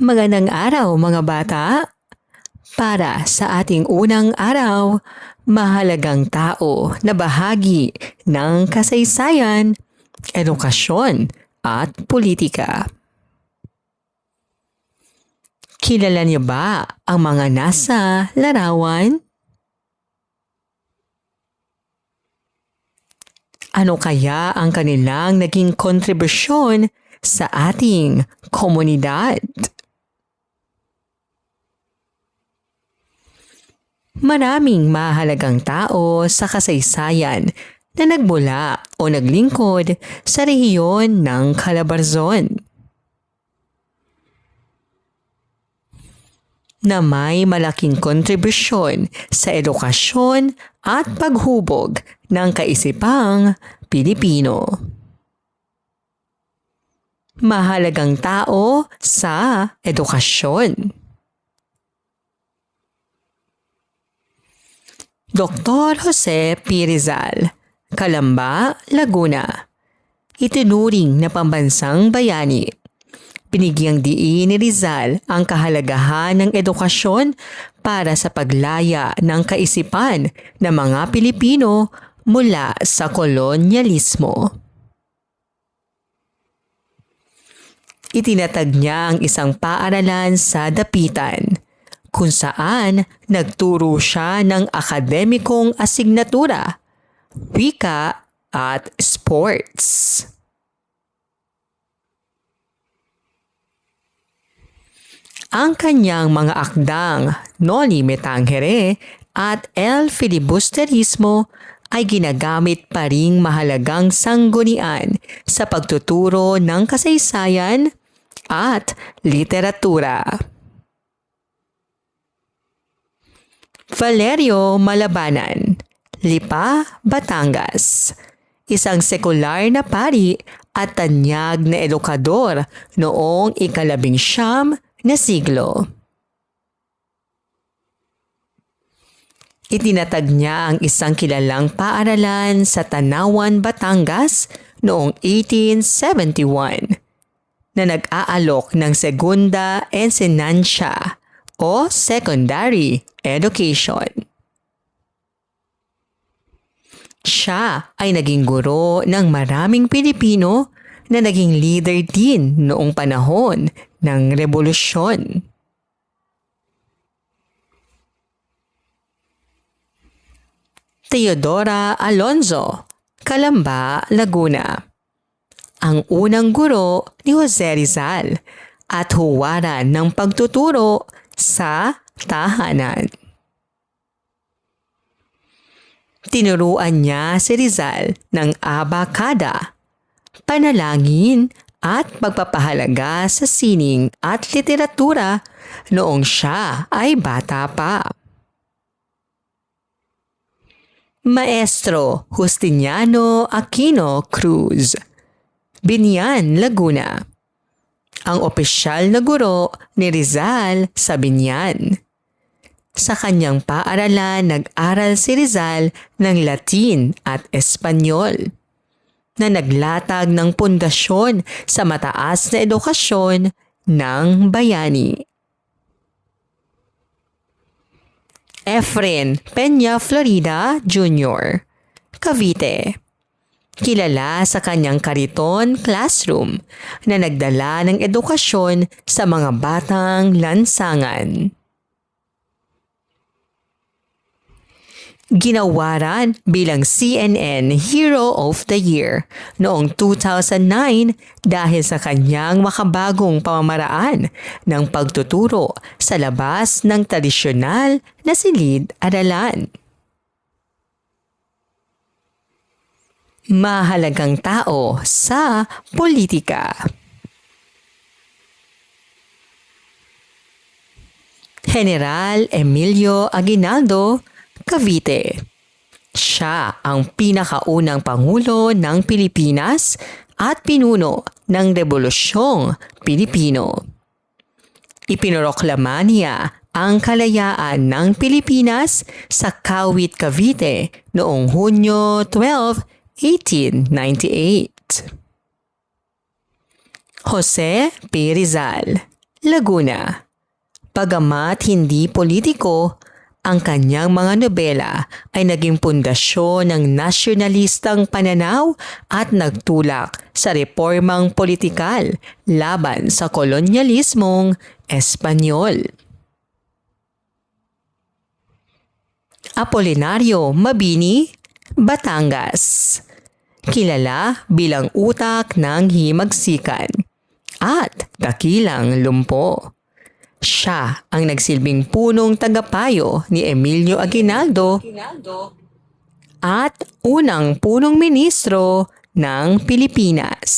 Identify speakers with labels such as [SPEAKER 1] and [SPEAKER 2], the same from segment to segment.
[SPEAKER 1] Magandang araw mga bata! Para sa ating unang araw, mahalagang tao na bahagi ng kasaysayan, edukasyon at politika. Kilala niyo ba ang mga nasa larawan? Ano kaya ang kanilang naging kontribusyon sa ating komunidad? Maraming mahalagang tao sa kasaysayan na nagmula o naglingkod sa rehiyon ng Calabarzon, na may malaking kontribusyon sa edukasyon at paghubog ng kaisipang Pilipino. Mahalagang tao sa edukasyon. Dr. Jose P. Rizal, Calamba, Laguna. Itinuring na pambansang bayani. Binigyang diin ni Rizal ang kahalagahan ng edukasyon para sa paglaya ng kaisipan ng mga Pilipino mula sa kolonyalismo. Itinatag niya ang isang paaralan sa Dapitan, kung saan nagturo siya ng akademikong asignatura, wika at sports. Ang kanyang mga akdang Noli Me Tangere at El Filibusterismo ay ginagamit pa ring mahalagang sanggunian sa pagtuturo ng kasaysayan at literatura. Valerio Malabanan, Lipa, Batangas. Isang sekular na pari at tanyag na edukador noong ika-19 na siglo. Itinatag niya ang isang kilalang paaralan sa Tanawan, Batangas noong 1871 na nag-aalok ng segunda enseñanza o secondary education. Siya ay naging guro ng maraming Pilipino na naging leader din noong panahon ng Rebolusyon. Teodora Alonzo, Calamba, Laguna. Ang unang guro ni Jose Rizal at huwaran ng pagtuturo sa tahanan. Tinuruan niya si Rizal ng abakada, panalangin at pagpapahalaga sa sining at literatura noong siya ay bata pa. Maestro Justiniano Aquino Cruz, Binyan, Laguna. Ang opisyal na guro ni Rizal sa Binyan. Sa kanyang paaralan, nag-aral si Rizal ng Latin at Espanyol, na naglatag ng pundasyon sa mataas na edukasyon ng bayani. Efren Peña Florida Jr., Cavite. Kilala sa kanyang kariton classroom na nagdala ng edukasyon sa mga batang lansangan. Ginawaran bilang CNN Hero of the Year noong 2009 dahil sa kanyang makabagong pamamaraan ng pagtuturo sa labas ng tradisyonal na silid-aralan. Mahalagang tao sa politika. General Emilio Aguinaldo, Cavite. Siya ang pinakaunang pangulo ng Pilipinas at pinuno ng Rebolusyong Pilipino. Ipinoroklama niya ang kalayaan ng Pilipinas sa Kawit, Cavite noong Hunyo 12, 1898. Jose P. Rizal, Laguna. Bagamat hindi politiko, ang kanyang mga nobela ay naging pundasyon ng nasyonalistang pananaw at nagtulak sa reformang politikal laban sa kolonyalismong Espanyol. Apolinario Mabini, Batangas. Kilala bilang utak ng himagsikan at dakilang lumpo. Siya ang nagsilbing punong tagapayo ni Emilio Aguinaldo at unang punong ministro ng Pilipinas.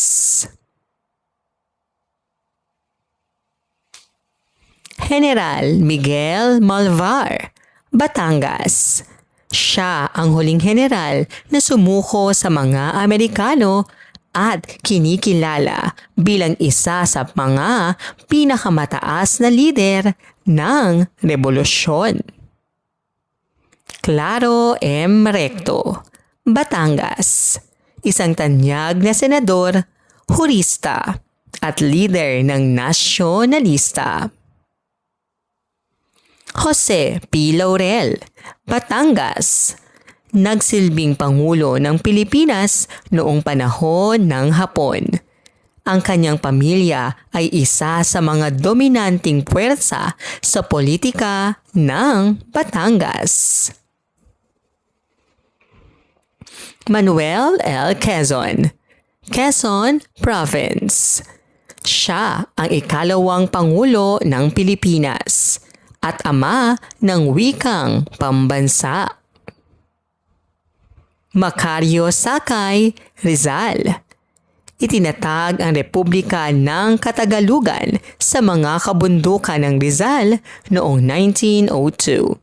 [SPEAKER 1] General Miguel Malvar, Batangas. Siya ang huling general na sumuko sa mga Amerikano at kinikilala bilang isa sa mga pinakamataas na lider ng rebolusyon. Claro M. Recto, Batangas. Isang tanyag na senador, hurista at lider ng nasyonalista. Jose P. Laurel, Batangas. Nagsilbing Pangulo ng Pilipinas noong panahon ng Hapon. Ang kanyang pamilya ay isa sa mga dominanting puwersa sa politika ng Batangas. Manuel L. Quezon, Quezon Province. Siya ang ikalawang Pangulo ng Pilipinas at ama ng wikang pambansa. Macario Sakay, Rizal. Itinatag ang Republika ng Katagalugan sa mga kabundukan ng Rizal noong 1902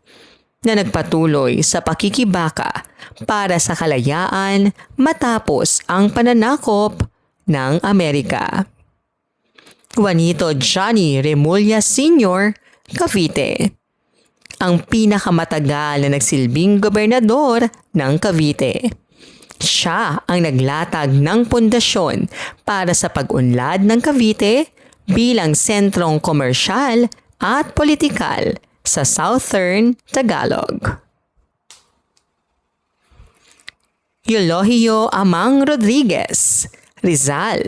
[SPEAKER 1] na nagpatuloy sa pakikibaka para sa kalayaan matapos ang pananakop ng Amerika. Juanito Johnny Remulla Sr., Cavite. Ang pinakamatagal na nagsilbing gobernador ng Cavite. Siya ang naglatag ng pundasyon para sa pag-unlad ng Cavite bilang sentrong komersyal at politikal sa Southern Tagalog. Eulogio Amang Rodriguez, Rizal.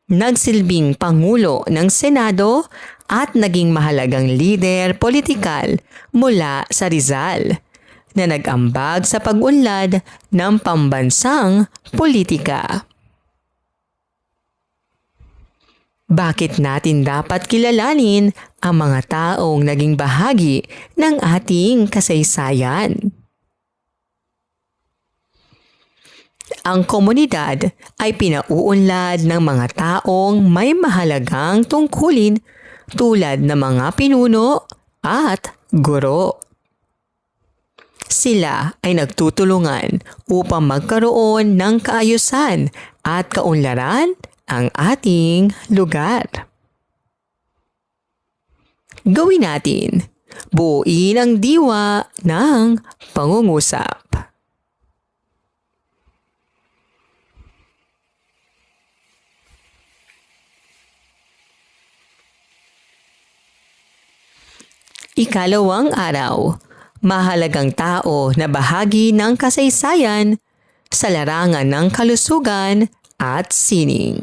[SPEAKER 1] Nagsilbing Pangulo ng Senado at naging mahalagang lider politikal mula sa Rizal na nag-ambag sa pag-unlad ng pambansang politika. Bakit natin dapat kilalanin ang mga taong naging bahagi ng ating kasaysayan? Ang komunidad ay pinauunlad ng mga taong may mahalagang tungkulin tulad ng mga pinuno at guro. Sila ay nagtutulungan upang magkaroon ng kaayusan at kaunlaran ang ating lugar. Gawin natin, buuin ang diwa ng pangungusap. Ikalawang araw, mahalagang tao na bahagi ng kasaysayan sa larangan ng kalusugan at sining.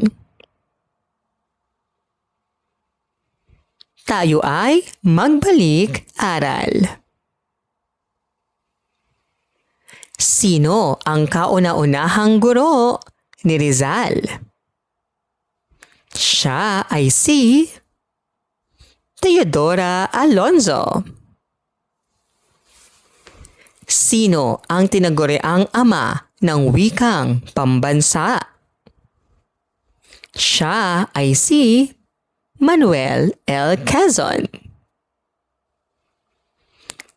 [SPEAKER 1] Tayo ay magbalik-aral. Sino ang kauna-unahang guro ni Rizal? Siya ay si Teodora Alonzo. Sino ang tinaguriang ama ng wikang pambansa? Siya ay si Manuel L. Quezon.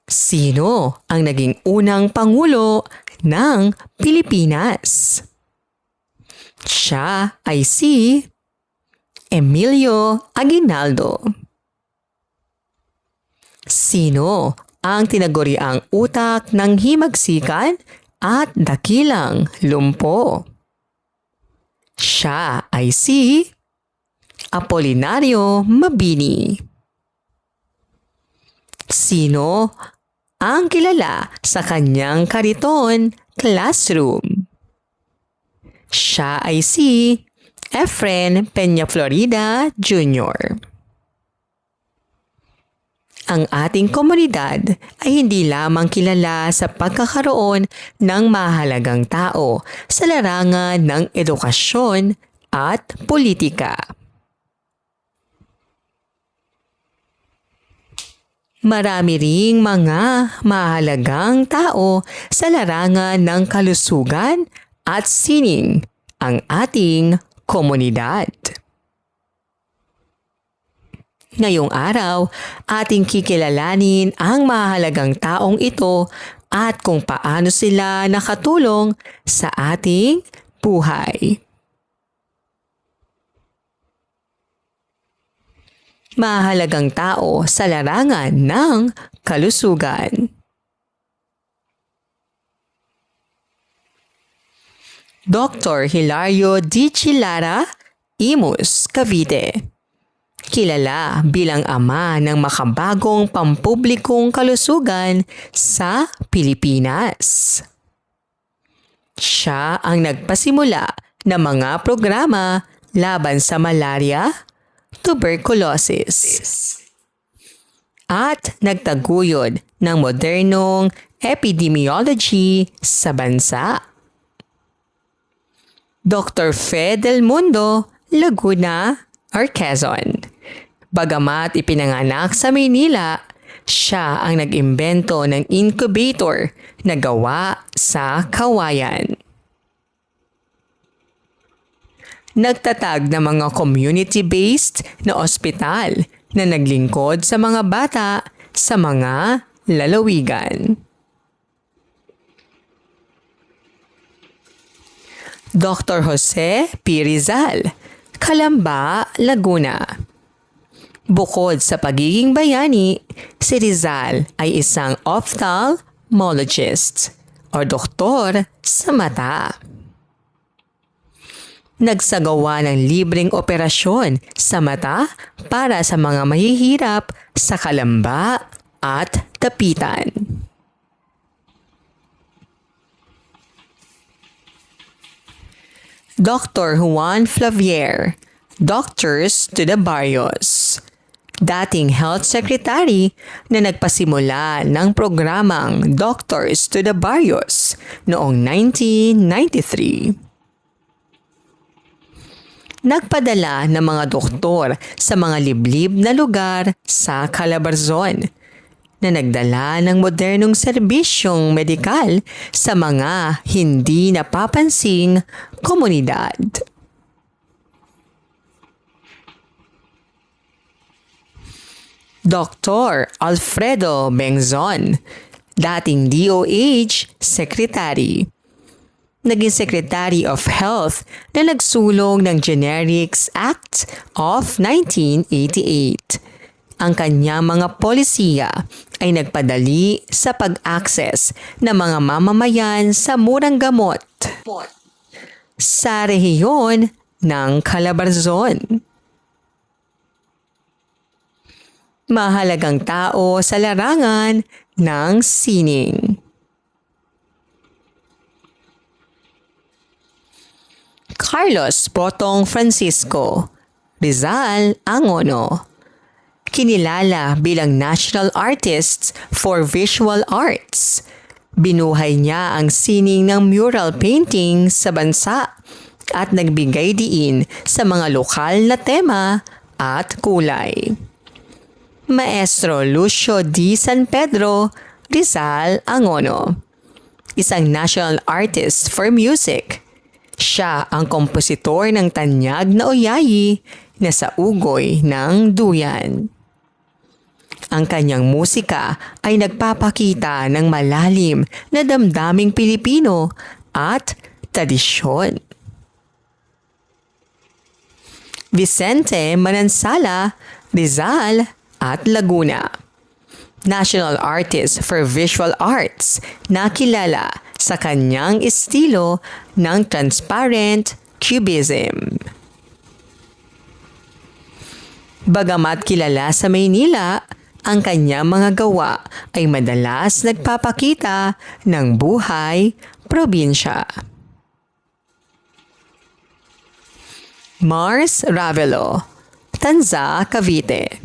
[SPEAKER 1] Sino ang naging unang Pangulo ng Pilipinas? Siya ay si Emilio Aguinaldo. Sino ang tinaguriang utak ng himagsikan at dakilang lumpo? Siya ay si Apolinario Mabini. Sino ang kilala sa kanyang kariton classroom? Siya ay si Efren Peña Florida Jr. Ang ating komunidad ay hindi lamang kilala sa pagkakaroon ng mahalagang tao sa larangan ng edukasyon at politika. Marami ring mga mahalagang tao sa larangan ng kalusugan at sining ang ating komunidad. Ngayong araw, ating kikilalanin ang mahalagang taong ito at kung paano sila nakatulong sa ating buhay. Mahalagang tao sa larangan ng kalusugan. Dr. Hilario D. Chilara, Imus, Cavite. Kilala bilang ama ng makabagong pampublikong kalusugan sa Pilipinas. Siya ang nagpasimula ng mga programa laban sa malaria, tuberculosis, at nagtaguyod ng modernong epidemiology sa bansa. Dr. Fred Del Mundo, Laguna, Quezon. Bagamat ipinanganak sa Maynila, siya ang nag-imbento ng incubator na gawa sa Kawayan. Nagtatag ng mga community-based na ospital na naglingkod sa mga bata sa mga lalawigan. Dr. Jose P. Rizal, Calamba, Laguna. Bukod sa pagiging bayani, si Rizal ay isang ophthalmologist o doktor sa mata. Nagsagawa ng libreng operasyon sa mata para sa mga mahihirap sa Calamba at Dapitan. Dr. Juan Flavier, Doctors to the Barrios. Dating Health Secretary na nagpasimula ng programang Doctors to the Barrios noong 1993. Nagpadala ng mga doktor sa mga liblib na lugar sa Calabarzon na nagdala ng modernong serbisyong medikal sa mga hindi napapansing komunidad. Dr. Alfredo Bengzon, dating DOH Secretary. Naging Secretary of Health na nagsulong ng Generics Act of 1988. Ang kanyang mga polisiya ay nagpadali sa pag-access ng mga mamamayan sa murang gamot sa rehiyon ng Calabarzon. Mahalagang tao sa larangan ng sining. Carlos Botong Francisco, Rizal, Angono. Kinilala bilang National Artist for Visual Arts. Binuhay niya ang sining ng mural painting sa bansa at nagbigay diin sa mga lokal na tema at kulay. Maestro Lucio D. San Pedro, Rizal, Angono. Isang national artist for music. Siya ang kompositor ng tanyag na oyayi na sa ugoy ng duyan. Ang kanyang musika ay nagpapakita ng malalim na damdaming Pilipino at tradisyon. Vicente Manansala, Rizal at Laguna. National Artist for Visual Arts na kilala sa kanyang estilo ng transparent cubism. Bagamat kilala sa Maynila, ang kanyang mga gawa ay madalas nagpapakita ng buhay probinsya. Mars Ravelo, Tanza, Cavite.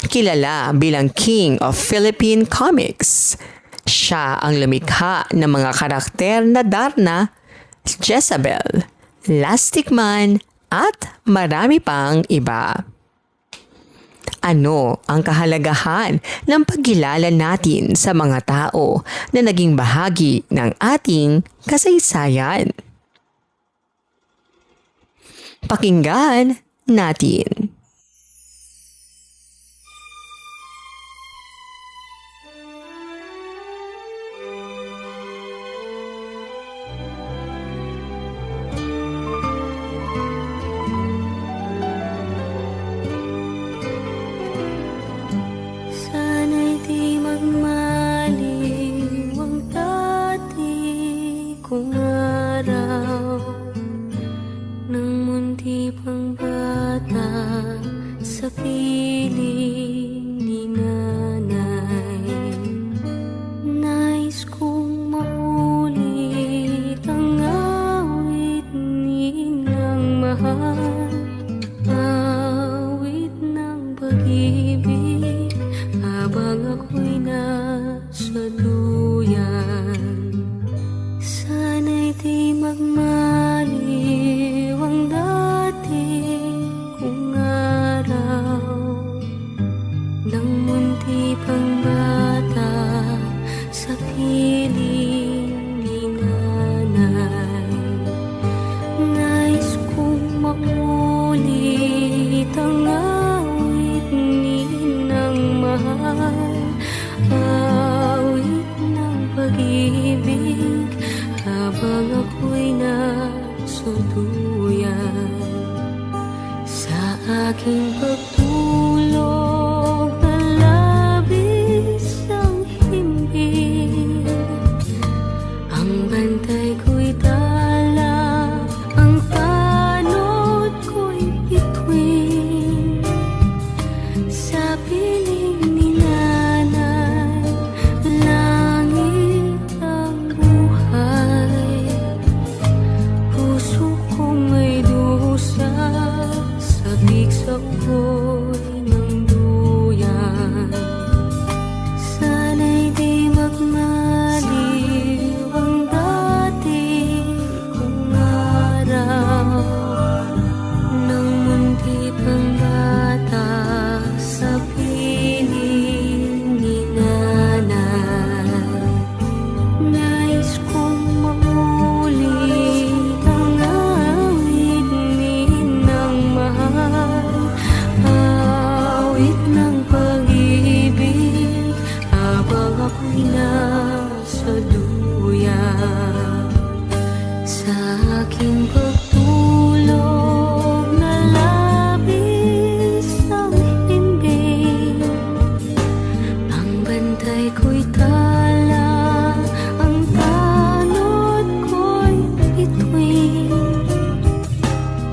[SPEAKER 1] Kilala bilang King of Philippine Comics. Siya ang lumikha ng mga karakter na Darna, Jezabel, Lastic Man at marami pang iba. Ano ang kahalagahan ng pagkilala natin sa mga tao na naging bahagi ng ating kasaysayan? Pakinggan natin.
[SPEAKER 2] Sana'y di magmaliw ang dati kong araw nang munti pang bata sa piling ni nanay. Nais kong maulit ang awit ninang mahal, awit ng pag-ibig habang ako'y nasa duyan. Sana'y di magmaliw ang dati kong araw nang munti pang bata sa piling ni nanay. Nais kong maulit ang awit ninang mahal, awit ng pag-ibig habang ako'y nasa duyan. Sa aking pagtulog na labis ang himbing, ang bantay ko'y tala, ang tanod ko'y bituin. Sa piling ni nanay, langit ang buhay. Puso kong may dusa, sabik sa ugoy ng duyan. Sana'y di magmaliw ang dati kong araw nang munti pang bata sa piling ni nanay. Nais kong maulit ang awit ninang mahal, awit ng pag-ibig habang ako'y nasa duyan. Sa aking pagtulog na labis ang himbing, ang bantay ko'y tala, ang tanod ko'y bituin.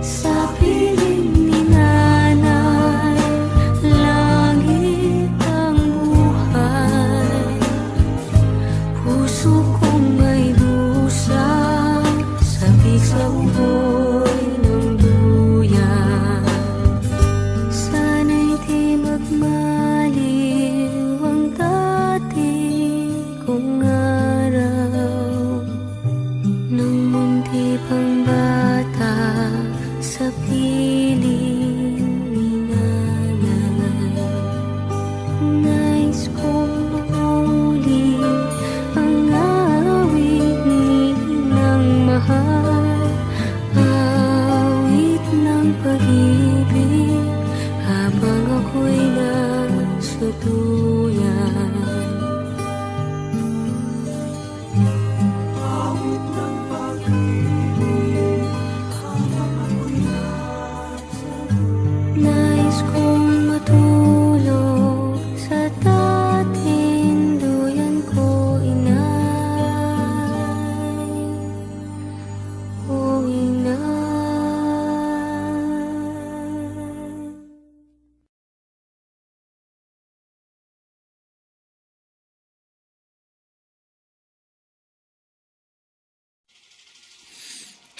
[SPEAKER 2] Sa piling ni nanay, langit ang buhay. Puso kong may dusa, sabik sa ubo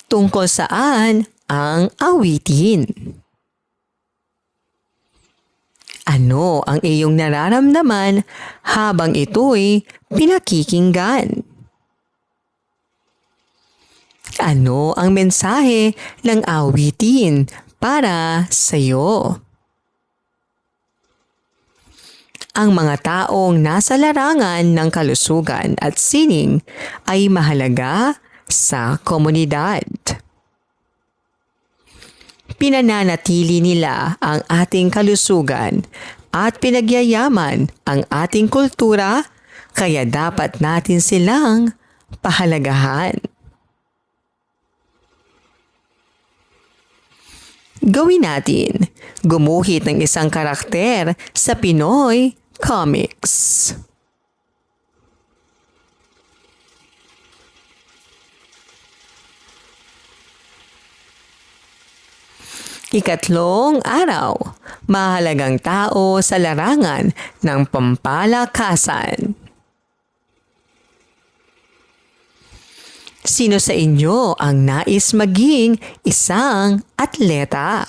[SPEAKER 1] Tungkol saan ang awitin? Ano ang iyong nararamdaman habang ito'y pinakikinggan? Ano ang mensahe ng awitin para sa iyo? Ang mga taong nasa larangan ng kalusugan at sining ay mahalaga sa komunidad. Pinananatili nila ang ating kalusugan at pinagyayaman ang ating kultura, kaya dapat natin silang pahalagahan. Gawin natin, gumuhit ng isang karakter sa Pinoy Comics. Ikatlong araw, mahalagang tao sa larangan ng pampalakasan. Sino sa inyo ang nais maging isang atleta?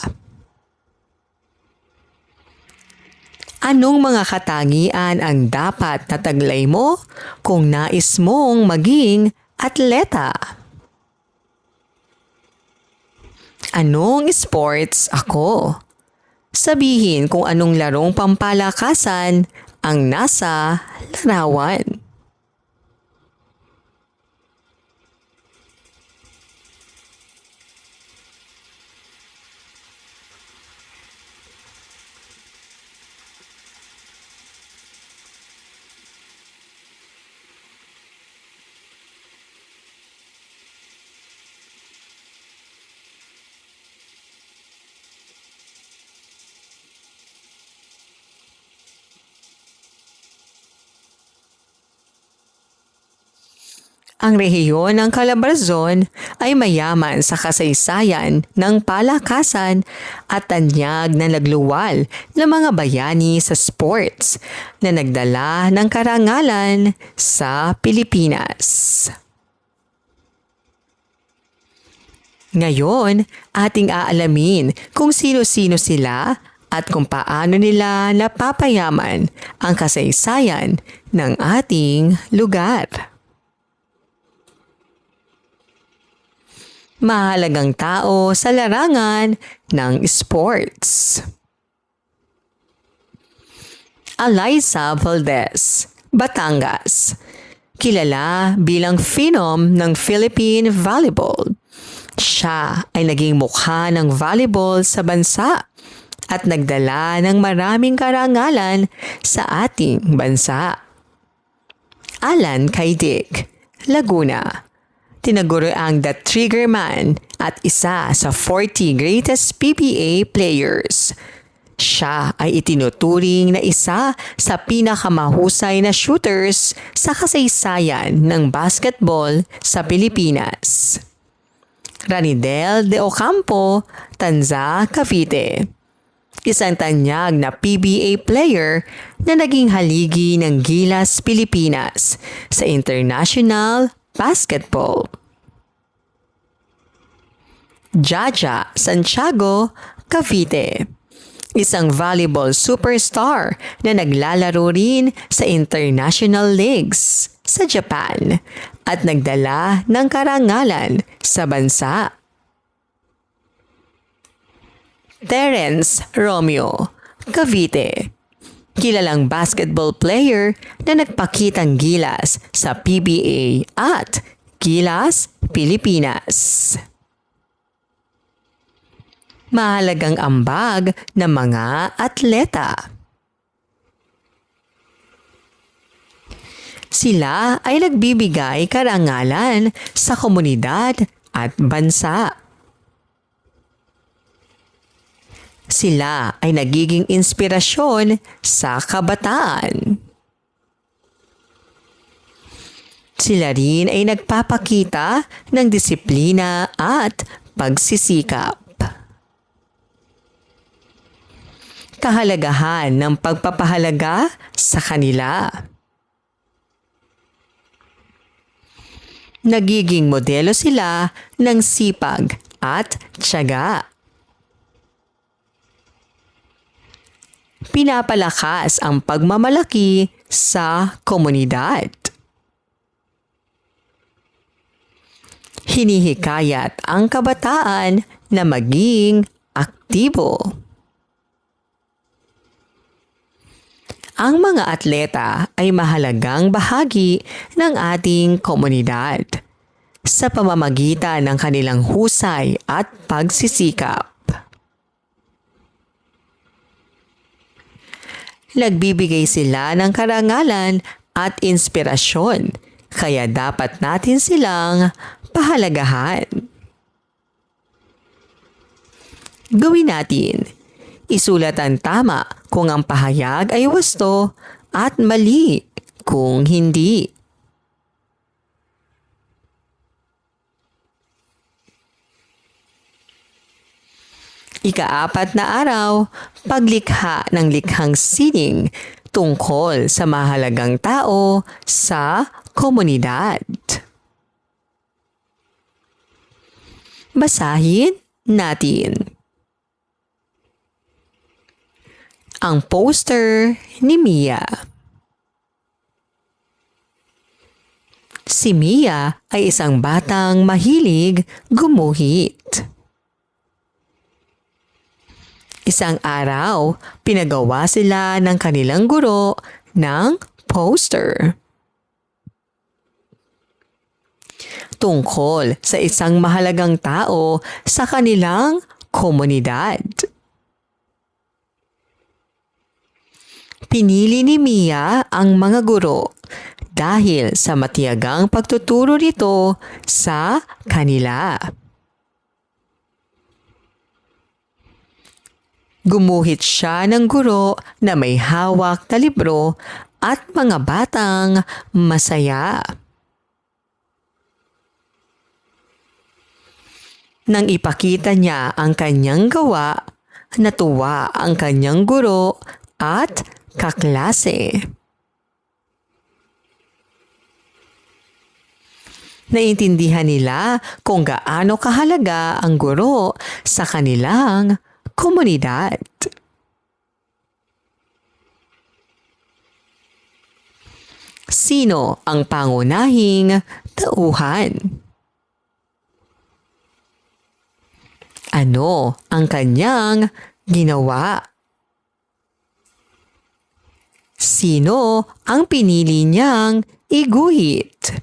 [SPEAKER 1] Anong mga katangian ang dapat nataglay mo kung nais mong maging atleta? Anong sports ako? Sabihin kung anong larong pampalakasan ang nasa larawan. Ang rehiyon ng Calabarzon ay mayaman sa kasaysayan ng palakasan at tanyag na nagluwal ng mga bayani sa sports na nagdala ng karangalan sa Pilipinas. Ngayon, ating aalamin kung sino-sino sila at kung paano nila napapayaman ang kasaysayan ng ating lugar. Mahalagang tao sa larangan ng sports. Eliza Valdez, Batangas. Kilala bilang phenom ng Philippine volleyball. Siya ay naging mukha ng volleyball sa bansa at nagdala ng maraming karangalan sa ating bansa. Alan Caydic, Laguna. Tinaguri ang The Trigger Man at isa sa 40 greatest PBA players. Siya ay itinuturing na isa sa pinakamahusay na shooters sa kasaysayan ng basketball sa Pilipinas. Ranidel de Ocampo, Tanza, Cavite. Isang tanyag na PBA player na naging haligi ng Gilas, Pilipinas sa international basketball. Jaja Santiago, Cavite. Isang volleyball superstar na naglalaro rin sa international leagues sa Japan at nagdala ng karangalan sa bansa. Terence Romeo, Cavite. Kilalang basketball player na nagpakitang gilas sa PBA at Gilas, Pilipinas. Mahalagang ambag ng mga atleta. Sila ay nagbibigay karangalan sa komunidad at bansa. Sila ay nagiging inspirasyon sa kabataan. Sila rin ay nagpapakita ng disiplina at pagsisikap. Kahalagahan ng pagpapahalaga sa kanila. Nagiging modelo sila ng sipag at tiyaga. Pinapalakas ang pagmamalaki sa komunidad. Hinihikayat ang kabataan na maging aktibo. Ang mga atleta ay mahalagang bahagi ng ating komunidad sa pamamagitan ng kanilang husay at pagsisikap. Nagbibigay sila ng karangalan at inspirasyon, kaya dapat natin silang pahalagahan. Gawin natin. Isulat ang tama kung ang pahayag ay wasto at mali kung hindi. Ika-4 na araw, paglikha ng likhang sining tungkol sa mahalagang tao sa komunidad. Basahin natin. Ang poster ni Mia. Si Mia ay isang batang mahilig gumuhit. Isang araw, pinagawa sila ng kanilang guro ng poster tungkol sa isang mahalagang tao sa kanilang komunidad. Pinili ni Mia ang mga guro dahil sa matiyagang pagtuturo nito sa kanila. Gumuhit siya ng guro na may hawak na libro at mga batang masaya. Nang ipakita niya ang kanyang gawa, natuwa ang kanyang guro at kaklase. Naintindihan nila kung gaano kahalaga ang guro sa kanilang komunidad. Sino ang pangunahing tauhan? Ano ang kanyang ginawa? Sino ang pinili niyang iguhit?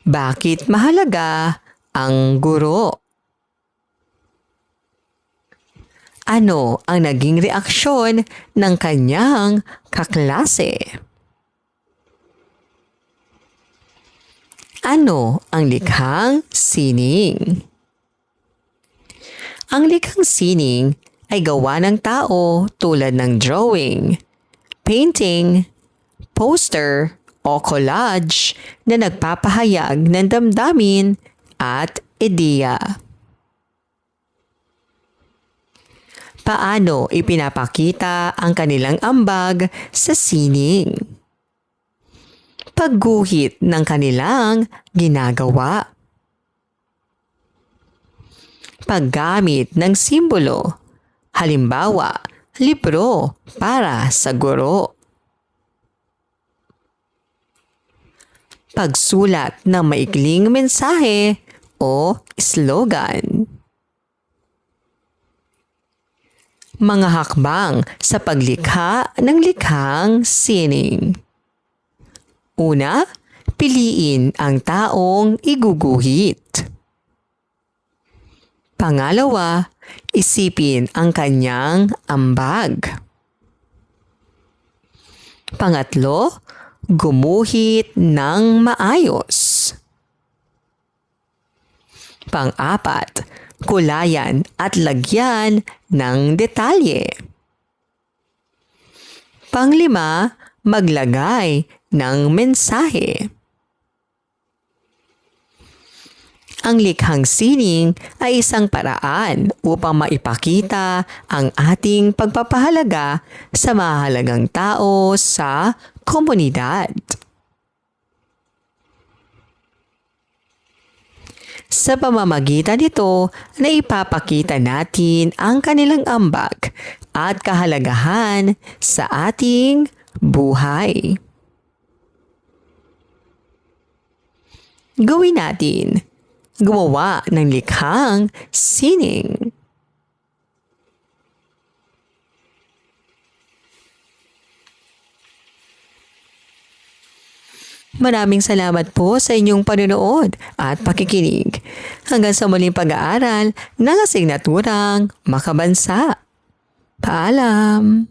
[SPEAKER 1] Bakit mahalaga ang guro? Ano ang naging reaksyon ng kanyang kaklase? Ano ang likhang sining? Ang likhang sining ay gawa ng tao tulad ng drawing, painting, poster o collage na nagpapahayag ng damdamin at ideya. Paano ipinapakita ang kanilang ambag sa sining? Pagguhit ng kanilang ginagawa. Paggamit ng simbolo. Halimbawa, libro para sa guro. Pagsulat ng maikling mensahe o slogan. Mga hakbang sa paglikha ng likhang sining. Una, piliin ang taong iguguhit. Pangalawa, isipin ang kanyang ambag. Pangatlo, gumuhit ng maayos. Pang-apat, kulayan at lagyan ng detalye. Pang-lima, maglagay ng mensahe. Ang likhang sining ay isang paraan upang maipakita ang ating pagpapahalaga sa mahalagang tao sa komunidad. Sa pamamagitan nito na ipapakita natin ang kanilang ambag at kahalagahan sa ating buhay. Gawin natin. Gumawa ng likhang sining. Maraming salamat po sa inyong panonood at pakikinig. Hanggang sa muling pag-aaral ng asignaturang Makabansa. Paalam!